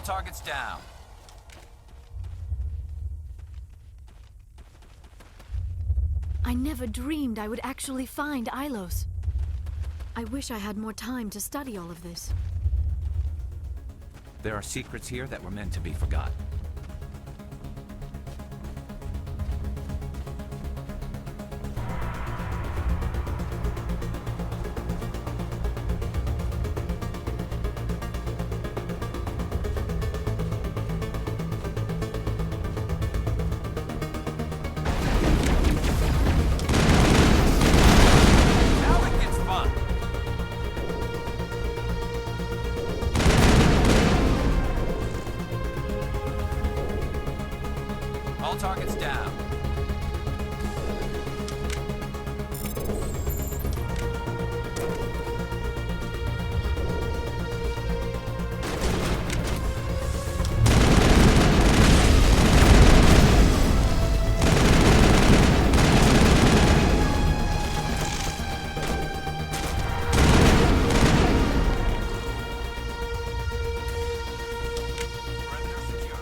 All targets down. I never dreamed I would actually find Ilos. I wish I had more time to study all of this. There are secrets here that were meant to be forgotten. All targets down. Perimeter secure.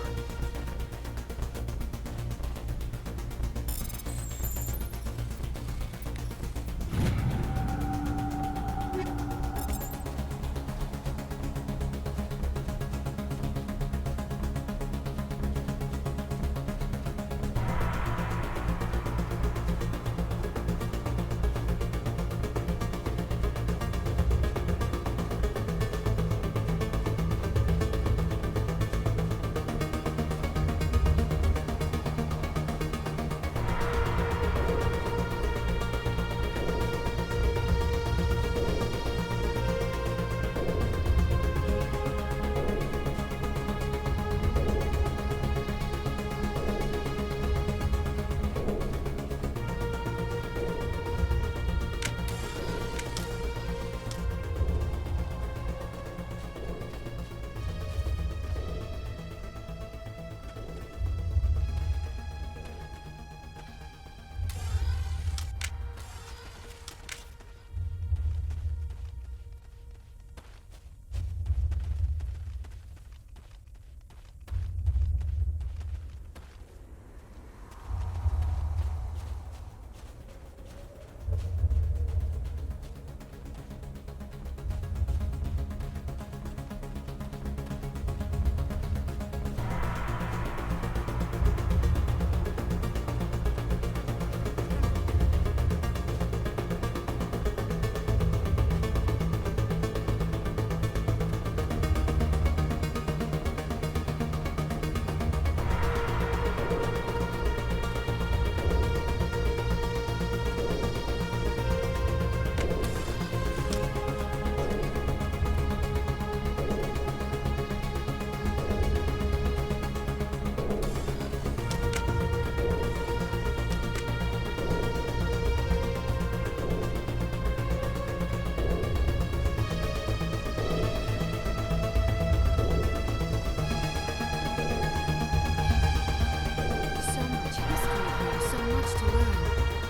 So much history here, so much to learn.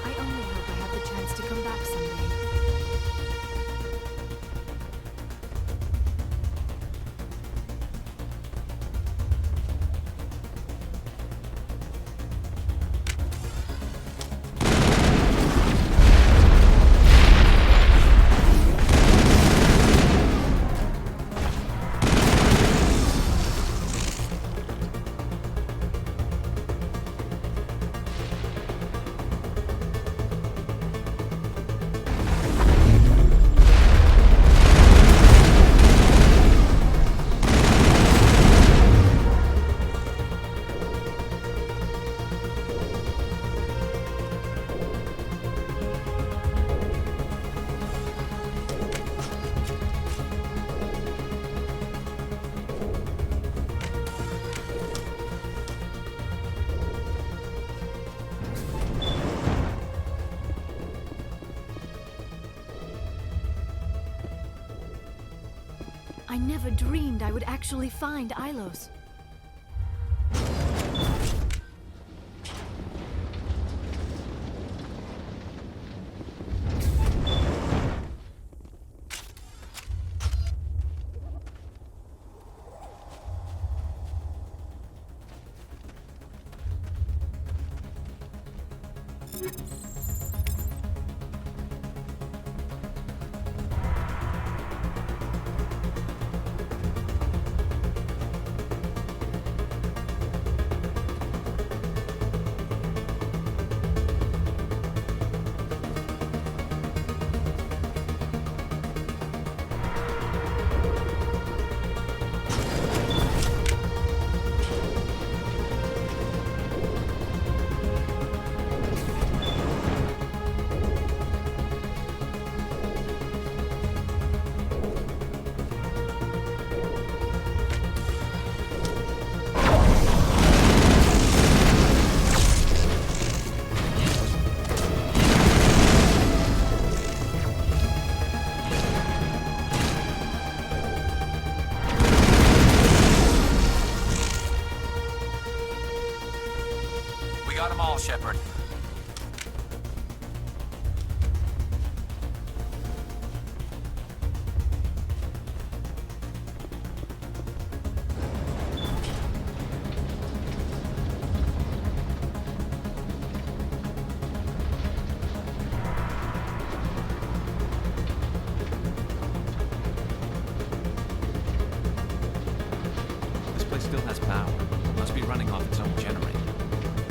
I only hope I have the chance to come back someday. I never dreamed I would actually find Ilos. Shepard. This place still has power. Must be running off its own generator.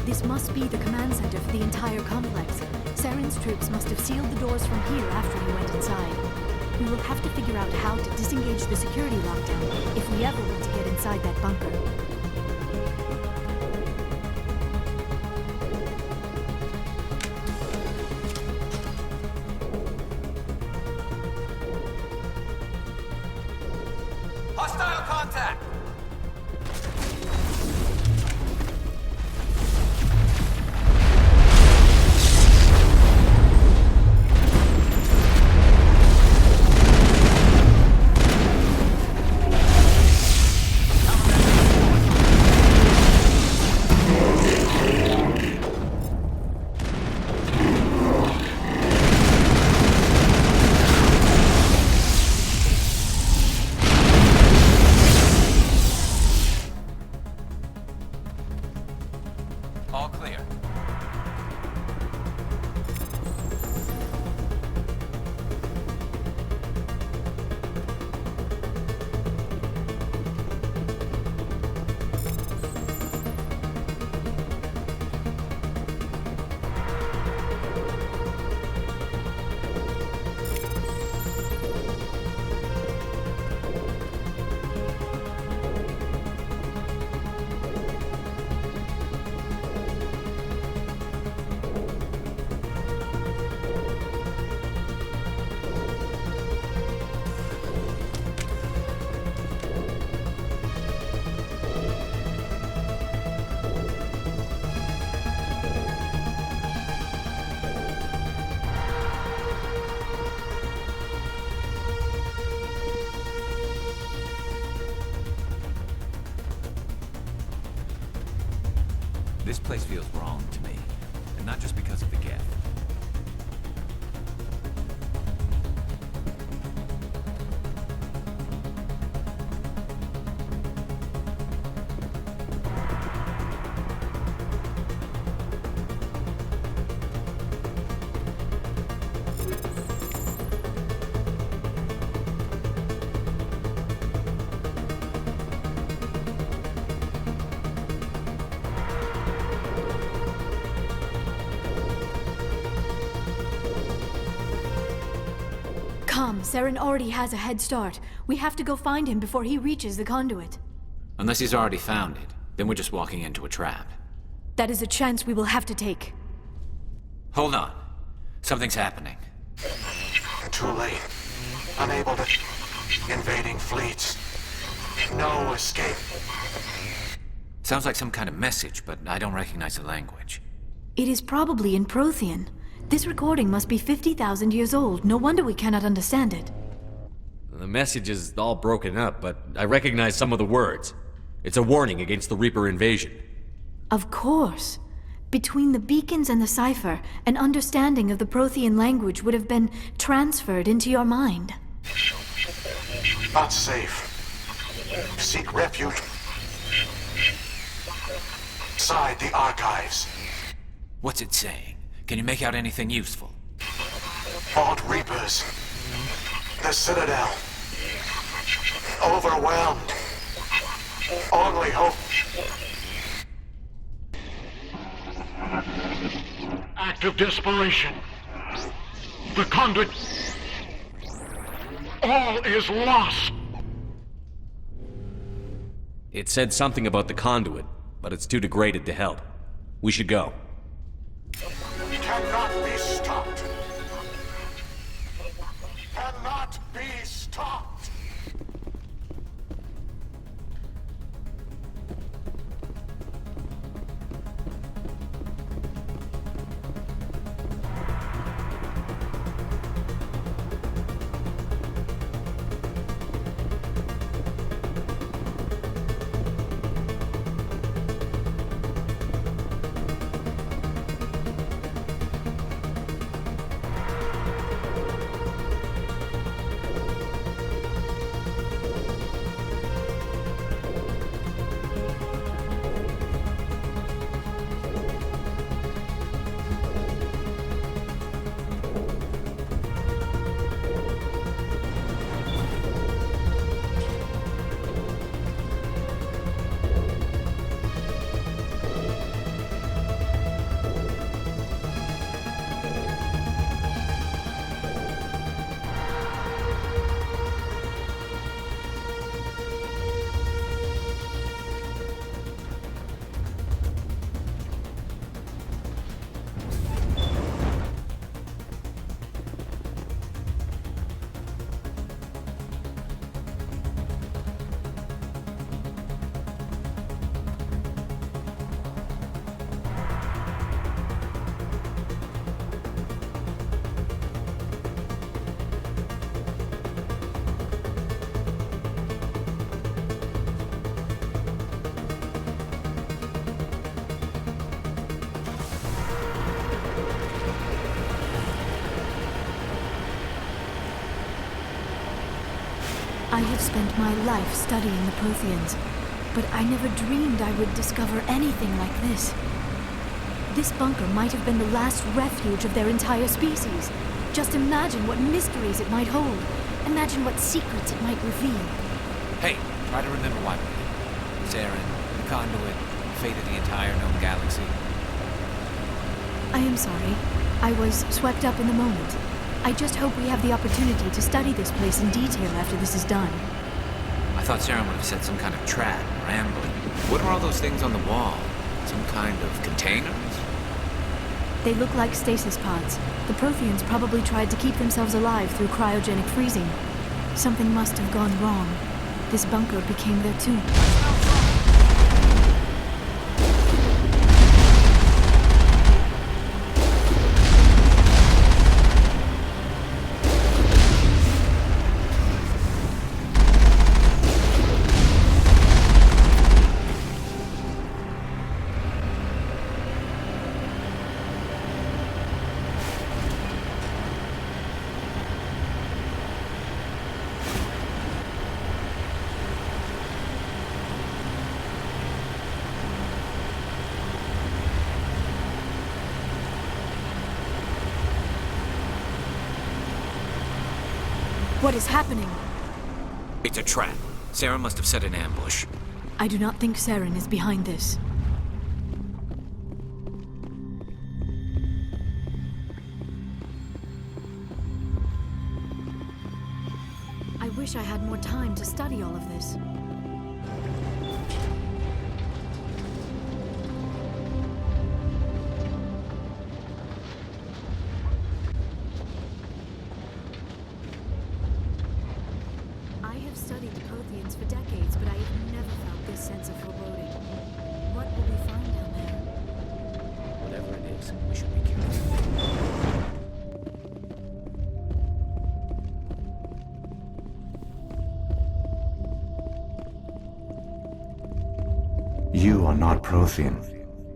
This must be the command center for the entire complex. Saren's troops must have sealed the doors from here after he went inside. We will have to figure out how to disengage the security lockdown if we ever want to get inside that bunker. Hostile contact! All clear. This place feels wrong to me, and not just because of the gift. Come, Saren already has a head start. We have to go find him before he reaches the conduit. Unless he's already found it, then we're just walking into a trap. That is a chance we will have to take. Hold on. Something's happening. Too late. Unable to... Invading fleets. No escape. Sounds like some kind of message, but I don't recognize the language. It is probably in Prothean. This recording must be 50,000 years old. No wonder we cannot understand it. The message is all broken up, but I recognize some of the words. It's a warning against the Reaper invasion. Of course. Between the beacons and the cipher, an understanding of the Prothean language would have been transferred into your mind. Not safe. Seek refuge. Inside the archives. What's it saying? Can you make out anything useful? Fought Reapers. The Citadel. Overwhelmed. Only hope. Act of desperation. The conduit. All is lost. It said something about the conduit, but it's too degraded to help. We should go. Cannot be stopped. Cannot be stopped. I have spent my life studying the Protheans, but I never dreamed I would discover anything like this. This bunker might have been the last refuge of their entire species. Just imagine what mysteries it might hold. Imagine what secrets it might reveal. Hey, try to remember why we're here. Saren, the conduit, the fate of the entire known galaxy. I am sorry. I was swept up in the moment. I just hope we have the opportunity to study this place in detail after this is done. I thought Saren would have set some kind of trap or ambush. What are all those things on the wall? Some kind of containers? They look like stasis pods. The Protheans probably tried to keep themselves alive through cryogenic freezing. Something must have gone wrong. This bunker became their tomb. What is happening? It's a trap. Saren must have set an ambush. I do not think Saren is behind this. I wish I had more time to study all of this. I have studied the Protheans for decades, but I have never felt this sense of foreboding. What will we find down there? Whatever it is, we should be careful. You are not Prothean,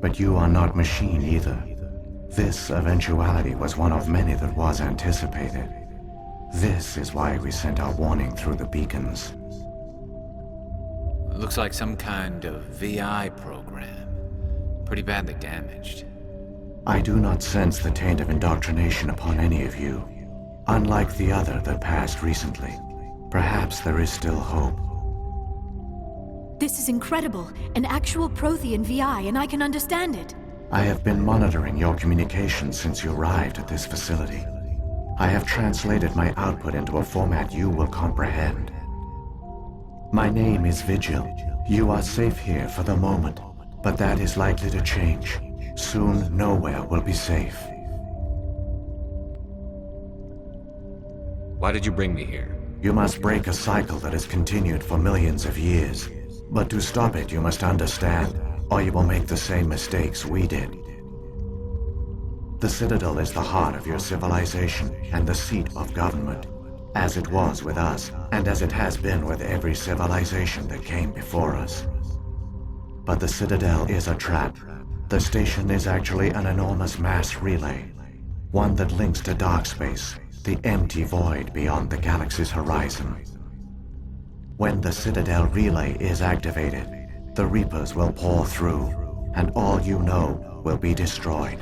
but you are not machine either. This eventuality was one of many that was anticipated. This is why we sent our warning through the beacons. Looks like some kind of VI program. Pretty badly damaged. I do not sense the taint of indoctrination upon any of you, unlike the other that passed recently. Perhaps there is still hope. This is incredible. An actual Prothean VI, and I can understand it. I have been monitoring your communications since you arrived at this facility. I have translated my output into a format you will comprehend. My name is Vigil. You are safe here for the moment, but that is likely to change. Soon, nowhere will be safe. Why did you bring me here? You must break a cycle that has continued for millions of years. But to stop it, you must understand, or you will make the same mistakes we did. The Citadel is the heart of your civilization and the seat of government, as it was with us, and as it has been with every civilization that came before us. But the Citadel is a trap. The station is actually an enormous mass relay, one that links to dark space, the empty void beyond the galaxy's horizon. When the Citadel relay is activated, the Reapers will pour through, and all you know will be destroyed.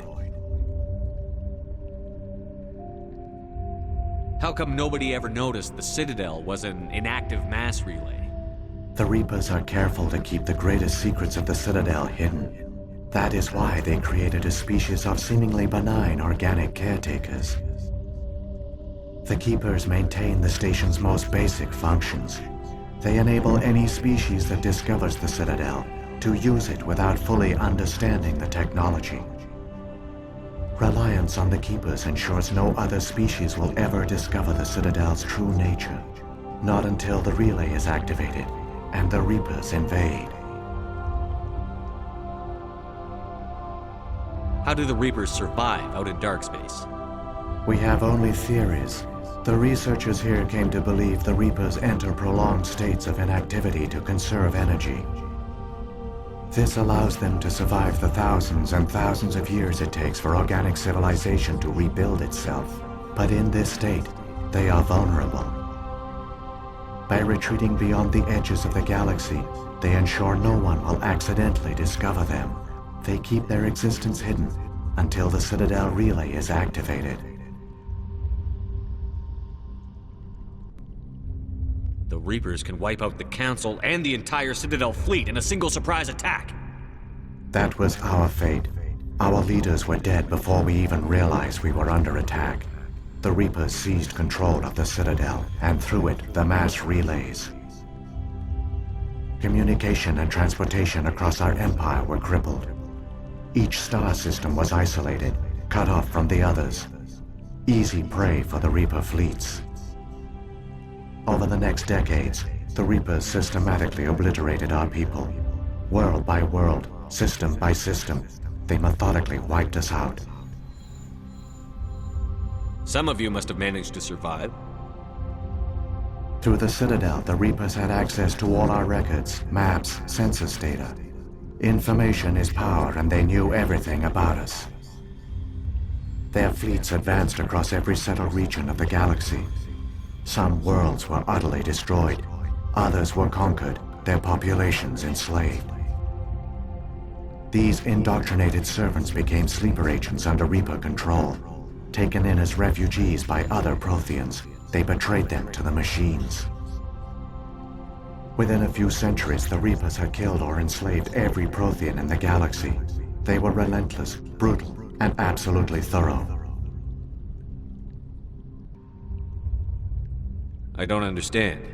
How come nobody ever noticed the Citadel was an inactive mass relay? The Reapers are careful to keep the greatest secrets of the Citadel hidden. That is why they created a species of seemingly benign organic caretakers. The Keepers maintain the station's most basic functions. They enable any species that discovers the Citadel to use it without fully understanding the technology. Reliance on the Keepers ensures no other species will ever discover the Citadel's true nature, not until the relay is activated and the Reapers invade. How do the Reapers survive out in dark space? We have only theories. The researchers here came to believe the Reapers enter prolonged states of inactivity to conserve energy. This allows them to survive the thousands and thousands of years it takes for organic civilization to rebuild itself. But in this state, they are vulnerable. By retreating beyond the edges of the galaxy, they ensure no one will accidentally discover them. They keep their existence hidden until the Citadel relay is activated. The Reapers can wipe out the Council and the entire Citadel fleet in a single surprise attack. That was our fate. Our leaders were dead before we even realized we were under attack. The Reapers seized control of the Citadel, and through it, the mass relays. Communication and transportation across our empire were crippled. Each star system was isolated, cut off from the others. Easy prey for the Reaper fleets. Over the next decades, the Reapers systematically obliterated our people. World by world, system by system, they methodically wiped us out. Some of you must have managed to survive. Through the Citadel, the Reapers had access to all our records, maps, census data. Information is power, and they knew everything about us. Their fleets advanced across every settled region of the galaxy. Some worlds were utterly destroyed. Others were conquered, their populations enslaved. These indoctrinated servants became sleeper agents under Reaper control. Taken in as refugees by other Protheans, they betrayed them to the machines. Within a few centuries, the Reapers had killed or enslaved every Prothean in the galaxy. They were relentless, brutal, and absolutely thorough. I don't understand.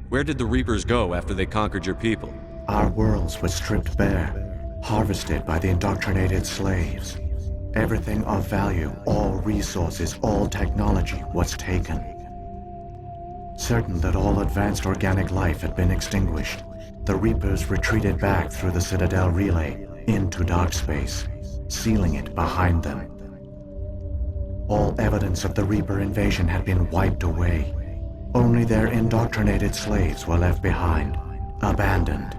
Where did the Reapers go after they conquered your people? Our worlds were stripped bare, harvested by the indoctrinated slaves. Everything of value, all resources, all technology was taken. Certain that all advanced organic life had been extinguished, the Reapers retreated back through the Citadel relay into dark space, sealing it behind them. All evidence of the Reaper invasion had been wiped away. Only their indoctrinated slaves were left behind, abandoned.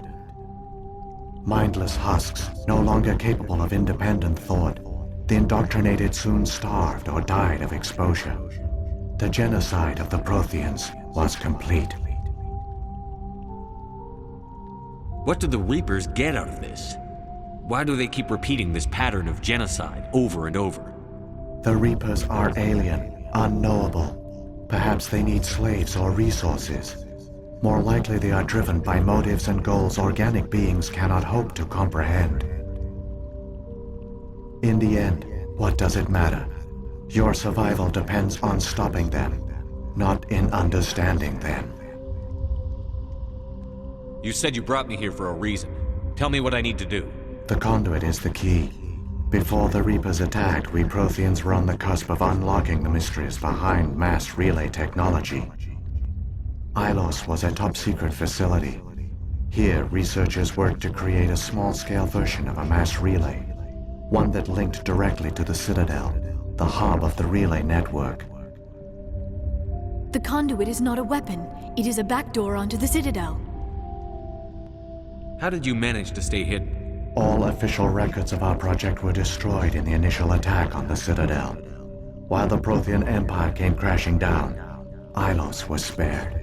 Mindless husks, no longer capable of independent thought, the indoctrinated soon starved or died of exposure. The genocide of the Protheans was complete. What do the Reapers get out of this? Why do they keep repeating this pattern of genocide over and over? The Reapers are alien, unknowable. Perhaps they need slaves or resources. More likely they are driven by motives and goals organic beings cannot hope to comprehend. In the end, what does it matter? Your survival depends on stopping them, not in understanding them. You said you brought me here for a reason. Tell me what I need to do. The conduit is the key. Before the Reapers attacked, we Protheans were on the cusp of unlocking the mysteries behind mass relay technology. Ilos was a top-secret facility. Here, researchers worked to create a small-scale version of a mass relay, one that linked directly to the Citadel, the hub of the relay network. The conduit is not a weapon. It is a backdoor onto the Citadel. How did you manage to stay hidden? All official records of our project were destroyed in the initial attack on the Citadel. While the Prothean Empire came crashing down, Ilos was spared.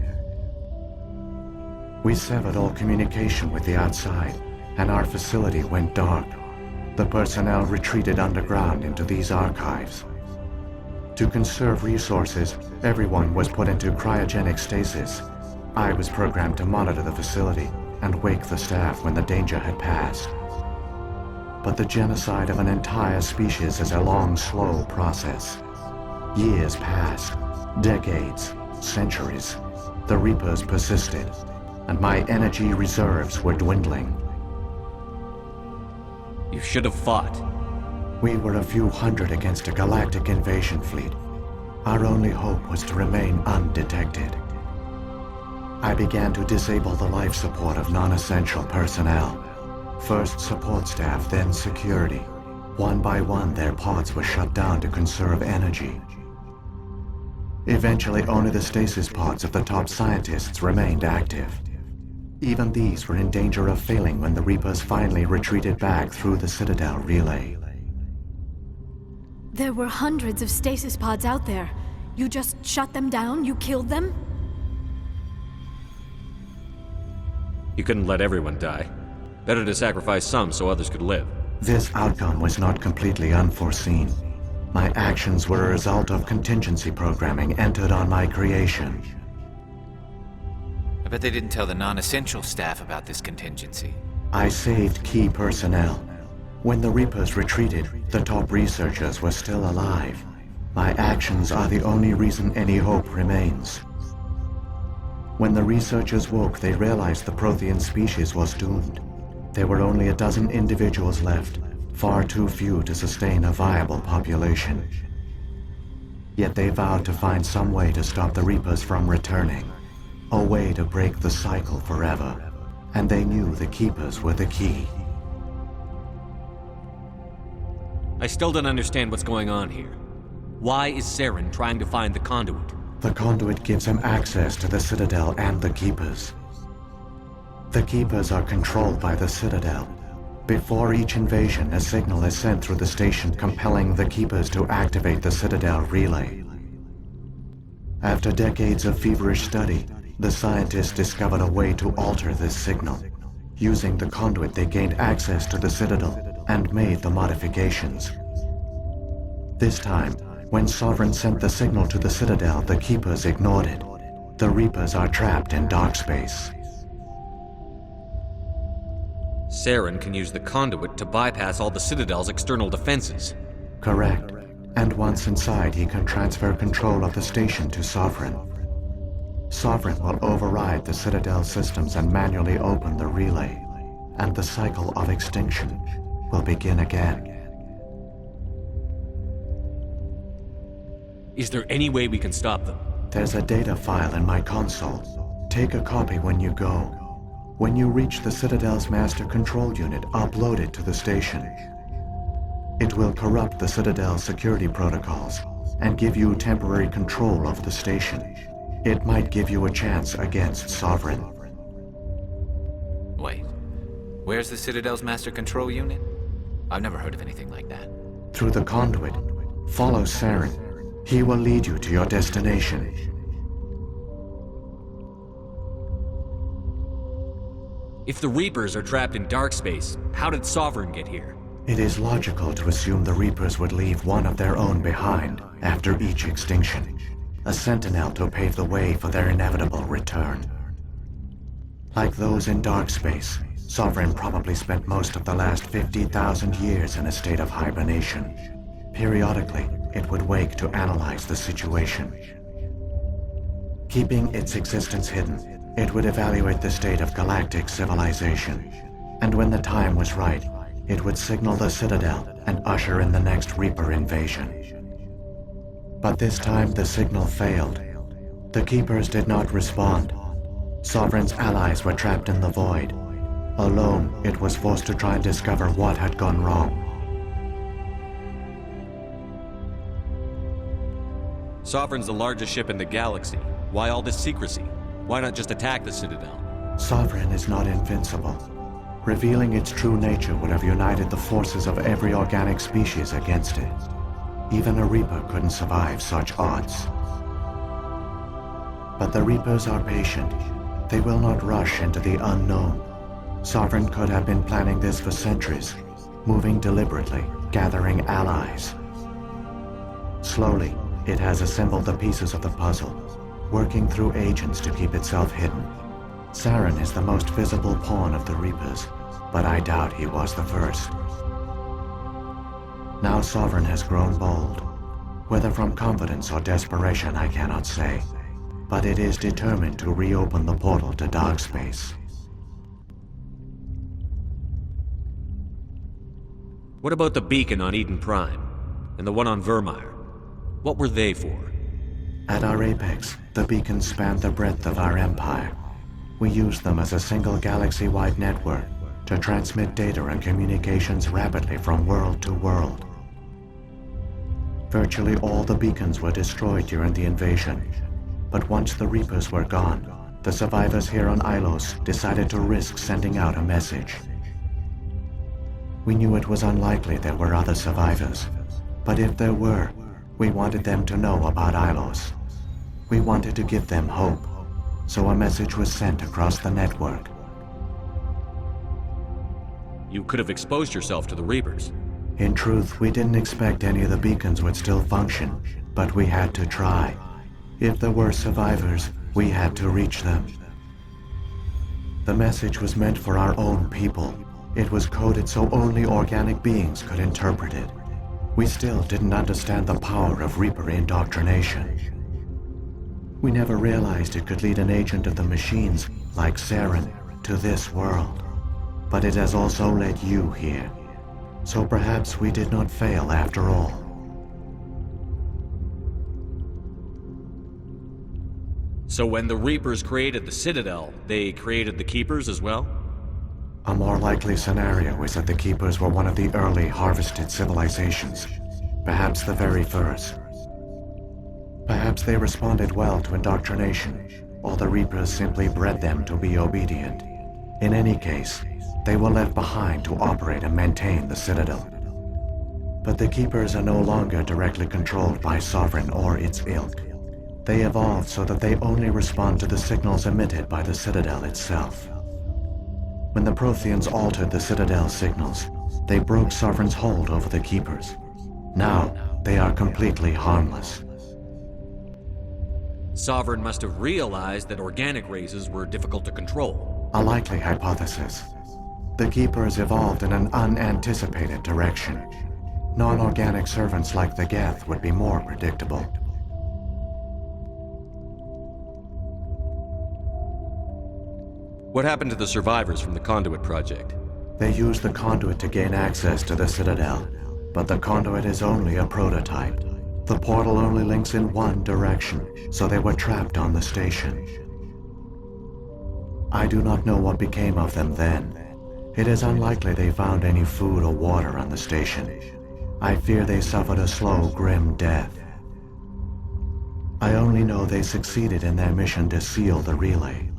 We severed all communication with the outside, and our facility went dark. The personnel retreated underground into these archives. To conserve resources, everyone was put into cryogenic stasis. I was programmed to monitor the facility and wake the staff when the danger had passed. But the genocide of an entire species is a long, slow process. Years passed, decades, centuries. The Reapers persisted, and my energy reserves were dwindling. You should have fought. We were a few hundred against a galactic invasion fleet. Our only hope was to remain undetected. I began to disable the life support of non-essential personnel. First support staff, then security. One by one, their pods were shut down to conserve energy. Eventually, only the stasis pods of the top scientists remained active. Even these were in danger of failing when the Reapers finally retreated back through the Citadel relay. There were hundreds of stasis pods out there. You just shut them down? You killed them? You couldn't let everyone die. Better to sacrifice some so others could live. This outcome was not completely unforeseen. My actions were a result of contingency programming entered on my creation. I bet they didn't tell the non-essential staff about this contingency. I saved key personnel. When the Reapers retreated, the top researchers were still alive. My actions are the only reason any hope remains. When the researchers woke, they realized the Prothean species was doomed. There were only a dozen individuals left, far too few to sustain a viable population. Yet they vowed to find some way to stop the Reapers from returning, a way to break the cycle forever, and they knew the Keepers were the key. I still don't understand what's going on here. Why is Saren trying to find the conduit? The conduit gives him access to the Citadel and the Keepers. The Keepers are controlled by the Citadel. Before each invasion, a signal is sent through the station compelling the Keepers to activate the Citadel relay. After decades of feverish study, the scientists discovered a way to alter this signal. Using the conduit, they gained access to the Citadel and made the modifications. This time, when Sovereign sent the signal to the Citadel, the Keepers ignored it. The Reapers are trapped in dark space. Saren can use the conduit to bypass all the Citadel's external defenses. Correct. And once inside, he can transfer control of the station to Sovereign. Sovereign will override the Citadel systems and manually open the relay, and the cycle of extinction will begin again. Is there any way we can stop them? There's a data file in my console. Take a copy when you go. When you reach the Citadel's master control unit, upload it to the station. It will corrupt the Citadel's security protocols and give you temporary control of the station. It might give you a chance against Sovereign. Wait, where's the Citadel's master control unit? I've never heard of anything like that. Through the conduit, follow Saren. He will lead you to your destination. If the Reapers are trapped in dark space, how did Sovereign get here? It is logical to assume the Reapers would leave one of their own behind after each extinction. A sentinel to pave the way for their inevitable return. Like those in dark space, Sovereign probably spent most of the last 50,000 years in a state of hibernation. Periodically, it would wake to analyze the situation. Keeping its existence hidden, it would evaluate the state of galactic civilization. And when the time was right, it would signal the Citadel and usher in the next Reaper invasion. But this time the signal failed. The Keepers did not respond. Sovereign's allies were trapped in the void. Alone, it was forced to try and discover what had gone wrong. Sovereign's the largest ship in the galaxy. Why all this secrecy? Why not just attack the Citadel? Sovereign is not invincible. Revealing its true nature would have united the forces of every organic species against it. Even a Reaper couldn't survive such odds. But the Reapers are patient. They will not rush into the unknown. Sovereign could have been planning this for centuries, moving deliberately, gathering allies. Slowly, it has assembled the pieces of the puzzle, working through agents to keep itself hidden. Saren is the most visible pawn of the Reapers, but I doubt he was the first. Now Sovereign has grown bold. Whether from confidence or desperation, I cannot say. But it is determined to reopen the portal to dark space. What about the beacon on Eden Prime? And the one on Vermeer? What were they for? At our apex, the beacons spanned the breadth of our empire. We used them as a single galaxy-wide network to transmit data and communications rapidly from world to world. Virtually all the beacons were destroyed during the invasion, but once the Reapers were gone, the survivors here on Ilos decided to risk sending out a message. We knew it was unlikely there were other survivors, but if there were, we wanted them to know about Ilos. We wanted to give them hope, so a message was sent across the network. You could have exposed yourself to the Reapers. In truth, we didn't expect any of the beacons would still function, but we had to try. If there were survivors, we had to reach them. The message was meant for our own people. It was coded so only organic beings could interpret it. We still didn't understand the power of Reaper indoctrination. We never realized it could lead an agent of the machines, like Saren, to this world. But it has also led you here. So perhaps we did not fail after all. So when the Reapers created the Citadel, they created the Keepers as well? A more likely scenario is that the Keepers were one of the early harvested civilizations. Perhaps the very first. Perhaps they responded well to indoctrination, or the Reapers simply bred them to be obedient. In any case, they were left behind to operate and maintain the Citadel. But the Keepers are no longer directly controlled by Sovereign or its ilk. They evolved so that they only respond to the signals emitted by the Citadel itself. When the Protheans altered the Citadel's signals, they broke Sovereign's hold over the Keepers. Now, they are completely harmless. Sovereign must have realized that organic races were difficult to control. A likely hypothesis. The Keepers evolved in an unanticipated direction. Non-organic servants like the Geth would be more predictable. What happened to the survivors from the Conduit project? They used the conduit to gain access to the Citadel, but the conduit is only a prototype. The portal only links in one direction, so they were trapped on the station. I do not know what became of them then. It is unlikely they found any food or water on the station. I fear they suffered a slow, grim death. I only know they succeeded in their mission to seal the relay.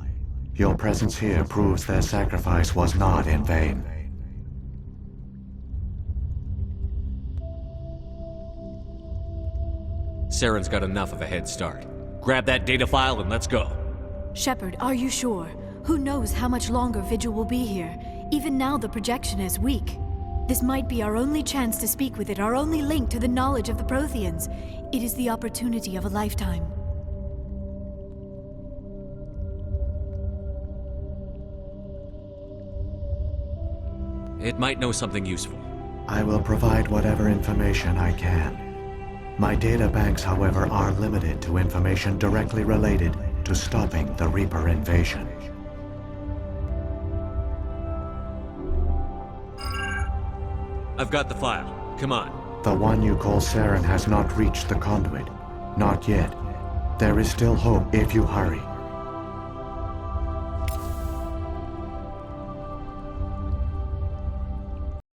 Your presence here proves their sacrifice was not in vain. Saren's got enough of a head start. Grab that data file and let's go. Shepard, are you sure? Who knows how much longer Vigil will be here? Even now the projection is weak. This might be our only chance to speak with it, our only link to the knowledge of the Protheans. It is the opportunity of a lifetime. It might know something useful. I will provide whatever information I can. My data banks, however, are limited to information directly related to stopping the Reaper invasion. I've got the file. Come on. The one you call Saren has not reached the conduit. Not yet. There is still hope if you hurry.